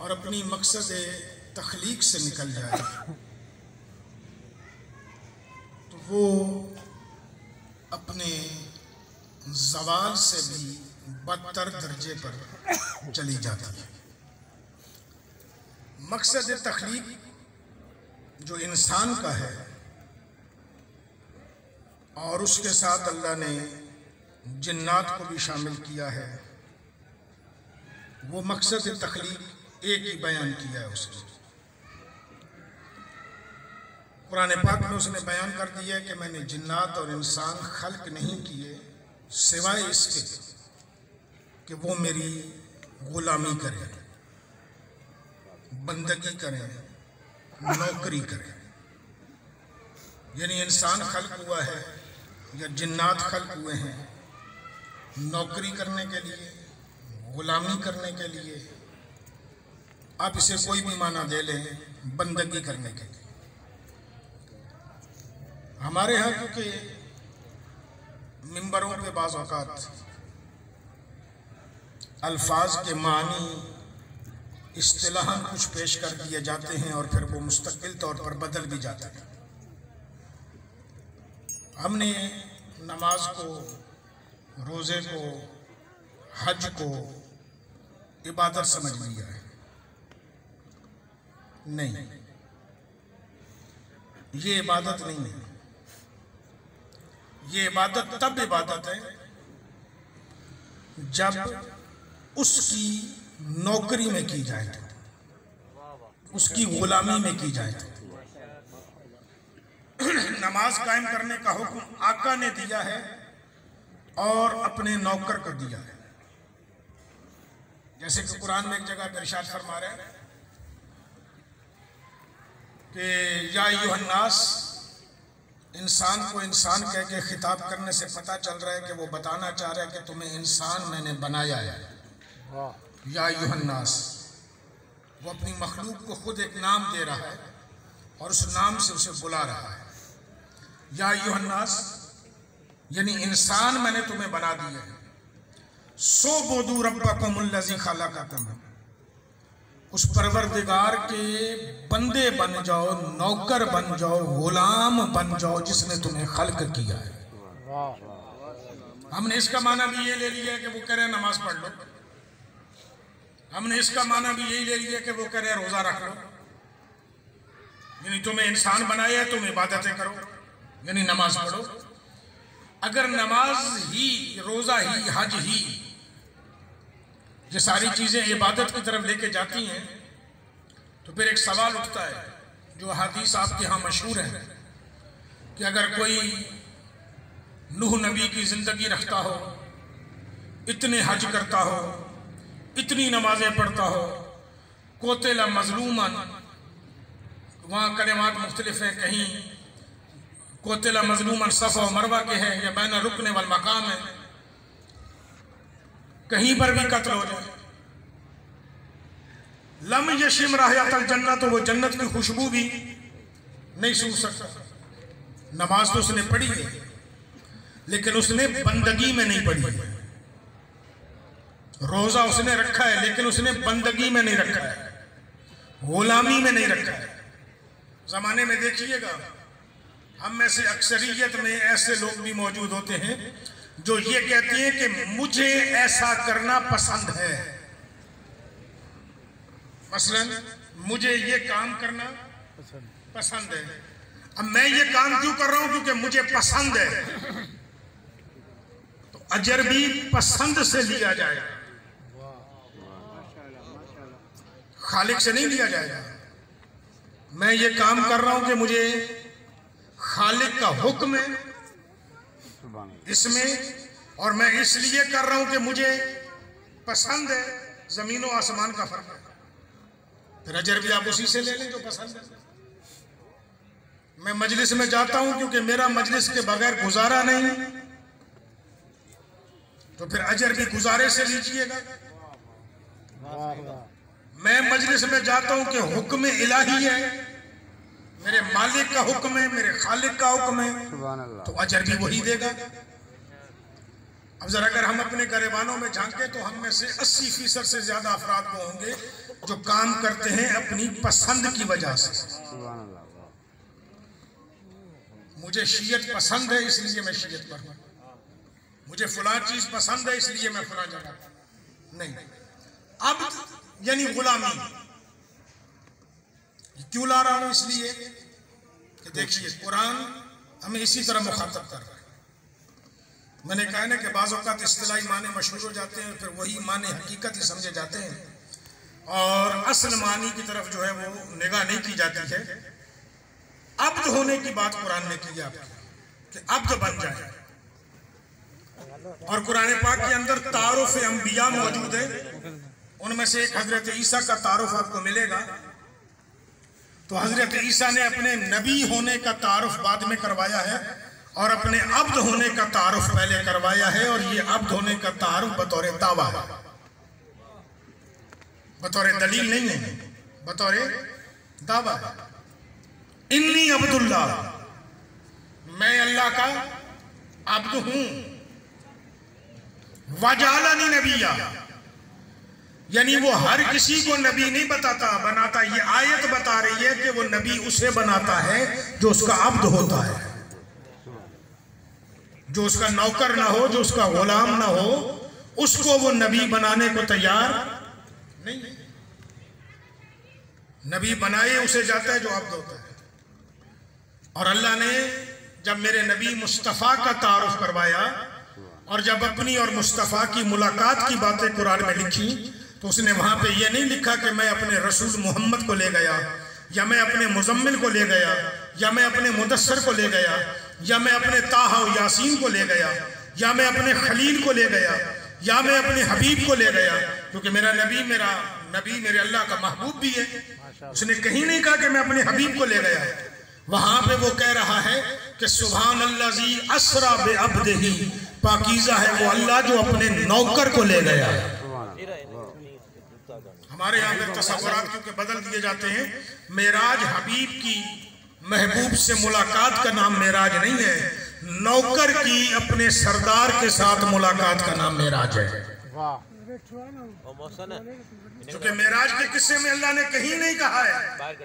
और अपनी मकसद तख्लीक से निकल जाए तो वो अपने ज़वाल से भी बदतर दर्जे पर चली जाती है। मकसद तख्लीक जो इंसान का है और उसके साथ अल्लाह ने जिन्नात को भी शामिल किया है, वो मकसद तख्लीक एक ही बयान किया है उसने। कुरान पाक में उसने बयान कर दिया है कि मैंने जिन्नात और इंसान खल्क नहीं किए सिवाय इसके कि वो मेरी गुलामी करें, बंदगी करें, नौकरी करें। यानी इंसान खल्क हुआ है या जिन्नात खल्क हुए हैं नौकरी करने के लिए, गुलामी करने के लिए, आप इसे कोई भी माना दे लें, बंदगी करने के लिए। हमारे यहाँ क्योंकि मिंबरों पे बाज़ औक़ात अल्फाज के मानी इस्तिलाहन कुछ पेश कर दिए जाते हैं और फिर वो मुस्तकिल तौर पर बदल भी जाते हैं। हमने नमाज को, रोज़े को, हज को इबादत समझ लिया है। नहीं, ये इबादत नहीं है। ये इबादत तब इबादत है जब उसकी नौकरी में की जाए, उसकी गुलामी में की जाए। नमाज कायम करने का हुक्म आका ने दिया है और अपने नौकर को दिया है। जैसे कि कुरान में एक जगह पर इरशाद फरमा रहे हैं कि या अय्युहन्नास, इंसान को इंसान कह के खिताब करने से पता चल रहा है कि वो बताना चाह रहा है कि तुम्हें इंसान मैंने बनाया है। या अय्युहन्नास, वो अपनी मखलूक को खुद एक नाम दे रहा है और उस नाम से उसे बुला रहा है। या अय्युहन्नास यानी इंसान मैंने तुम्हें बना दिया है। सो बोदू रब्बकुमुल्लज़ी खलक़कुम, उस परवरदिगार के बंदे बन जाओ, नौकर बन जाओ, गुलाम बन जाओ जिसने तुम्हें खल्क किया है। हमने इसका माना भी ये ले लिया कि वो कह रहे नमाज पढ़ लो। हमने इसका माना भी यही ले लिया कि वो कह रहे रोजा रख लो। यानी तुम्हें इंसान बनाया है, तुम इबादतें करो, यानी नमाज पढ़ो। अगर नमाज ही, रोजा ही, हज ही ये सारी चीजें इबादत की तरफ लेके जाती हैं तो फिर एक सवाल उठता है जो हदीस आपके यहाँ मशहूर है कि अगर कोई नूह नबी की जिंदगी रखता हो, इतने हज करता हो, इतनी नमाजें पढ़ता हो, कोतेला मजलूमन, वहाँ कलिमात मुख्तलिफ हैं, कहीं कोतेला मजलूमन सफ़ा मरवा के है या बैन रुकने वाल मकाम है, कहीं पर भी कत्ल हो जाए, लम यशिम राहयातल जन्नत, तो वो जन्नत की खुशबू भी नहीं सूंघ सकता। नमाज तो उसने पढ़ी है लेकिन उसने बंदगी में नहीं पढ़ी है। रोजा उसने रखा है लेकिन उसने बंदगी में नहीं रखा है, गुलामी में नहीं रखा है। जमाने में देखिएगा हम में से अक्सरियत में ऐसे लोग भी मौजूद होते हैं जो ये कहते हैं कि मुझे ऐसा करना पसंद है। मसलन मुझे ये काम करना पसंद है। अब मैं ये काम क्यों कर रहा हूं? क्योंकि मुझे पसंद है। तो अजर भी पसंद से लिया जाएगा, खालिक से नहीं लिया जाएगा। मैं ये काम कर रहा हूं कि मुझे खालिक का हुक्म है इसमें, और मैं इसलिए कर रहा हूं कि मुझे पसंद है। जमीन और आसमान का फर्क है। फिर अजर भी आप उसी से ले लें जो पसंद है। मैं मजलिस में जाता हूं क्योंकि मेरा मजलिस के बगैर गुजारा नहीं, तो फिर अजर भी गुजारे से लीजिएगा। मैं मजलिस में जाता हूं कि हुक्म इलाही है, मेरे मालिक का हुक्म है, मेरे खालिक का हुक्म है, तो अजर भी वही देगा। अब जरा अगर हम अपने गरेबानों में झांके तो हम में से 80% से ज्यादा अफराद वो होंगे जो काम करते हैं अपनी पसंद की वजह से। मुझे शीयत पसंद है इसलिए मैं शीयत पर हूं, मुझे फुला चीज पसंद है इसलिए मैं फुला जगह नहीं। अब यानी गुलामी क्यों ला रहा हूं? इसलिए कि देखिए कुरान हमें इसी तरह मुखातब कर रहा है। मैंने कहा ना कि बाज़ औक़ात इस्तिलाही माने मशहूर हो जाते हैं, फिर वही माने हकीकत ही समझे जाते हैं और असल मानी की तरफ जो है वो निगाह नहीं की जाती है। अब्द होने की बात कुरान ने की आपकी कि अब्द बन जाए, और कुरान पाक के अंदर तारुफ अंबिया मौजूद है। उनमें से एक हजरत ईसा का तारुफ आपको मिलेगा। तो हजरत ईसा ने अपने नबी होने का तारुफ बाद में करवाया है और अपने अब्द होने का तारुफ पहले करवाया है, और ये अब्द होने का तारुफ बतौर दावा है, बतौर दलील नहीं है, बतौर दावा है। इन्नी अब्दुल्लाह, मैं अल्लाह का अब्द हूं। वजालनी नबिया, यानी वो हर किसी को नबी नहीं बनाता। ये आयत बता रही है कि वो नबी उसे बनाता है जो उसका अब्द होता है, जो उसका नौकर ना हो, जो उसका गुलाम ना हो, उसको वो नबी बनाने को तैयार नहीं। नबी बनाए उसे जाता है जो अब्द होता है। और अल्लाह ने जब मेरे नबी मुस्तफ़ा का तारुफ करवाया और जब अपनी और मुस्तफ़ा की मुलाकात की बातें कुरान में लिखी, तो उसने वहां पे ये नहीं लिखा कि मैं अपने रसूल मोहम्मद को ले गया, या मैं अपने मुजम्मिल को ले गया, या मैं अपने मुदस्सर को ले गया, या मैं अपने ताहा और यासीन को ले गया, या मैं अपने खलील को ले गया, या मैं अपने हबीब को ले गया। क्योंकि मेरा नबी मेरे अल्लाह का महबूब भी है। उसने कहीं नहीं कहा कि मैं अपने हबीब को ले गया। वहां पे वो कह रहा है कि सुभान अल्लाज़ी अस्रा बि अब्दिही, पाकीज़ा है वो अल्लाह जो अपने नौकर को ले गया। हमारे यहाँ पे तसव्वुरात क्योंकि बदल दिए जाते हैं। मेराज हबीब की महबूब से मुलाकात का नाम मेराज नहीं है, नौकर की अपने सरदार के साथ मुलाकात का नाम मेराज है। क्योंकि मेराज के किस्से में अल्लाह ने कहीं नहीं कहा है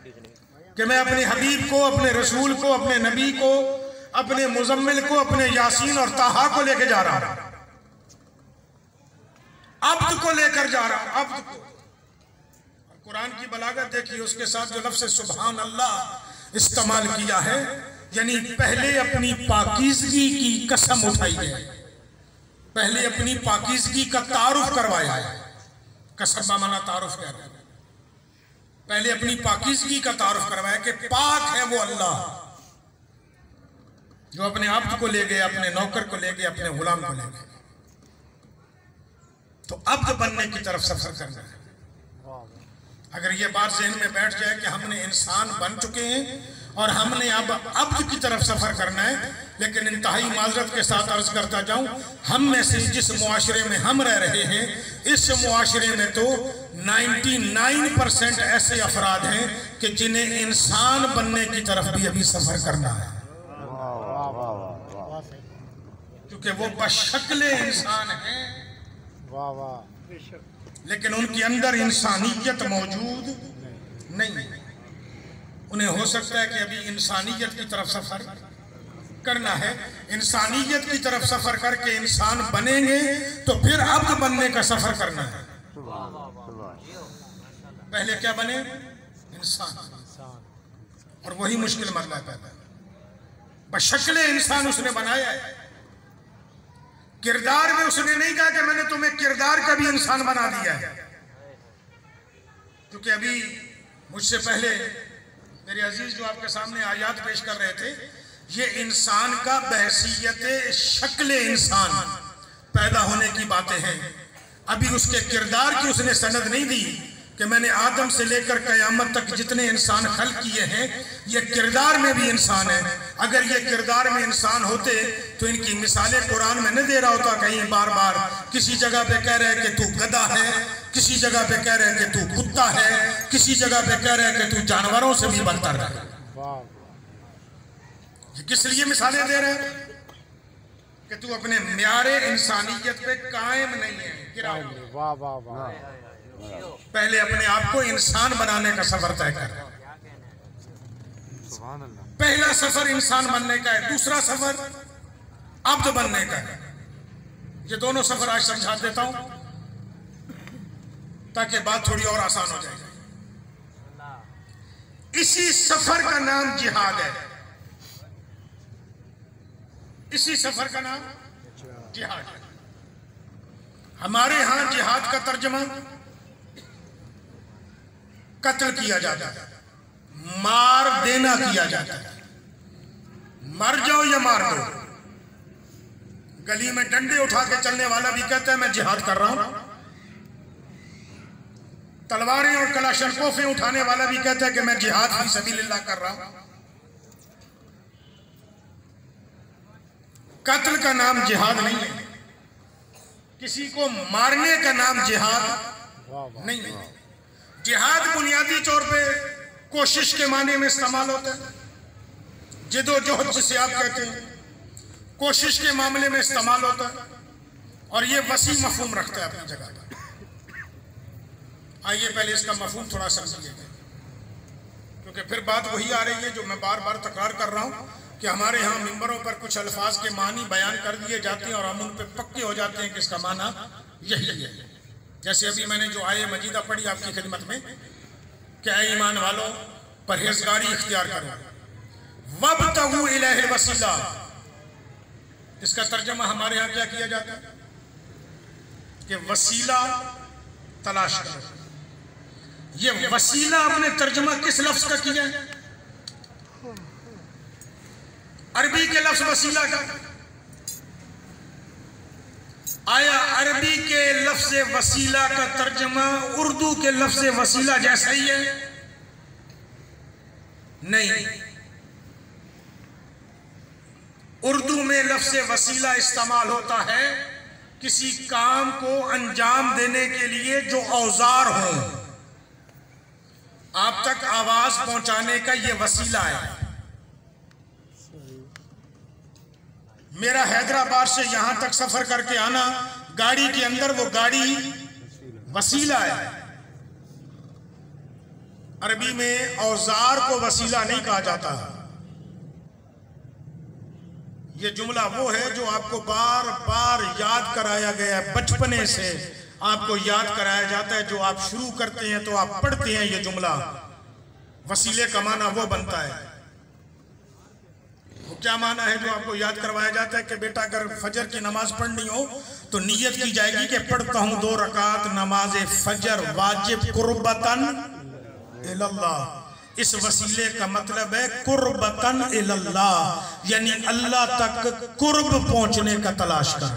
कि मैं अपने हबीब को, अपने रसूल को, अपने नबी को, अपने मुजम्मिल को, अपने यासीन और ताहा को लेकर जा रहा हूं, अब्द को लेकर जा रहा हूं, अब्द को। कुरान की बलागत देखिए, उसके साथ जो लफ्ज़ सुभान अल्लाह इस्तेमाल किया है, यानी पहले अपनी पाकीज़गी की कसम उठाई है, पहले अपनी पाकीज़गी का तारुफ करवाया है। कसम माना तारुफ कह रहा है, पहले अपनी पाकीज़गी का तारुफ करवाया कि पाक है वो अल्लाह जो अपने अब्द को ले गए, अपने नौकर को ले गए, अपने गुलाम को ले गए। तो अब्द बनने की तरफ सफर करना है। अगर ये बात ज़हन में बैठ जाए कि हमने इंसान बन चुके हैं और हमने अब अब्द की तरफ सफर करना है, लेकिन इंतहाई माजरत के साथ अर्ज करता जाऊं, हम में से जिस मुआशरे में हम रह रहे हैं, इस मुआशरे में तो 99% ऐसे अफराद हैं कि जिन्हें इंसान बनने की तरफ भी अभी सफर करना है, क्योंकि वो बशक्ल इंसान हैं, लेकिन उनके अंदर इंसानियत मौजूद नहीं। उन्हें हो सकता है कि अभी इंसानियत की तरफ सफर करना है। इंसानियत की तरफ सफर करके इंसान बनेंगे तो फिर अब्द बनने का सफर करना है। पहले क्या बने? इंसान, और वही मुश्किल मसला पैदा है। बशक्ल इंसान उसने बनाया है, किरदार में उसने नहीं कहा कि मैंने तुम्हें किरदार का भी इंसान बना दिया है। क्योंकि अभी मुझसे पहले मेरे अजीज जो आपके सामने आयात पेश कर रहे थे, ये इंसान का बहसीयत शक्ल इंसान पैदा होने की बातें हैं। अभी उसके किरदार की उसने सनद नहीं दी कि मैंने आदम से लेकर क़यामत तक जितने इंसान खल किए हैं, ये किरदार में भी इंसान है। अगर ये किरदार में इंसान होते तो इनकी मिसालें कुरान में न दे रहा होता। कहीं बार बार किसी जगह पे कह रहे हैं कि तू गधा है, किसी जगह पे कह रहे हैं कि तू कुत्ता है, किसी जगह पे कह रहे हैं कि तू जानवरों से भी बदतर है। ये किस लिए मिसालें दे रहे हैं? कि तू अपने म्यारे इंसानियत पे कायम नहीं है। वाह वाह वाह। पहले अपने आप को इंसान बनाने का सफर तय कर। पहला सफर इंसान बनने का है, दूसरा सफर अब्द बनने का है। ये दोनों सफर आज समझा देता हूं ताकि बात थोड़ी और आसान हो जाए। इसी सफर का नाम जिहाद है। इसी सफर का नाम जिहाद है। हमारे यहां जिहाद का तर्जुमा कत्ल किया जाता है, मार देना किया जाता है। मर जाओ या मार दो। गली में डंडे उठा के चलने वाला भी कहता है मैं जिहाद कर रहा हूं। तलवारें और कलाशनकोफें उठाने वाला भी कहता है कि मैं जिहाद फी सबीलिल्लाह कर रहा हूं। कत्ल का नाम जिहाद नहीं है। किसी को मारने का नाम जिहाद नहीं है। जिहाद बुनियादी तौर पे कोशिश के माने में इस्तेमाल होता है। जिदोजहद जिसे आप कहते हैं, कोशिश के मामले में इस्तेमाल होता है और ये वसी मफहूम रखता है अपनी जगह पर। आइए पहले इसका मफहूम थोड़ा समझिए, क्योंकि फिर बात वही आ रही है जो मैं बार बार तकरार कर रहा हूं कि हमारे यहाँ मिंबरों पर कुछ अल्फाज के मानी बयान कर दिए जाते हैं और हम उन पर पक्के हो जाते हैं कि इसका माना यही है। जैसे अभी मैंने जो आये मजीदा पढ़ी आपकी खिदमत में, क्या ईमान वालों परहेजगारी इख्तियार करो, वब्तगू इलैहि वसीला। इसका तर्जमा हमारे यहाँ क्या किया जाता है कि वसीला तलाश करो। ये वसीला आपने तर्जमा किस लफ्ज का किया है? अरबी के लफ्ज वसीला का। आया अरबी के लफ्ज वसीला का तर्जमा उर्दू के लफ्ज वसीला जैसा ही है? नहीं। उर्दू में लफ्ज वसीला इस्तेमाल होता है किसी काम को अंजाम देने के लिए जो औजार हो, आप तक आवाज पहुंचाने का ये वसीला है। मेरा हैदराबाद से यहां तक सफर करके आना गाड़ी के अंदर, वो गाड़ी वसीला है। अरबी में औजार को वसीला नहीं कहा जाता। ये जुमला वो है जो आपको बार बार याद कराया गया है, बचपने से आपको याद कराया जाता है। जो आप शुरू करते हैं तो आप पढ़ते हैं ये जुमला, वसीले का माना वो बनता है। वो क्या माना है जो आपको याद करवाया जाता है कि बेटा अगर फजर की नमाज पढ़नी हो तो नियत की जाएगी कि पढ़ता हूं 2 रकात नमाज फजर वाजिब कुर्बतन इल्लल्लाह। इस वसीले का मतलब है कुर्बतन इल्लल्लाह, यानी अल्लाह तक कुर्ब पहुंचने का तलाश कर।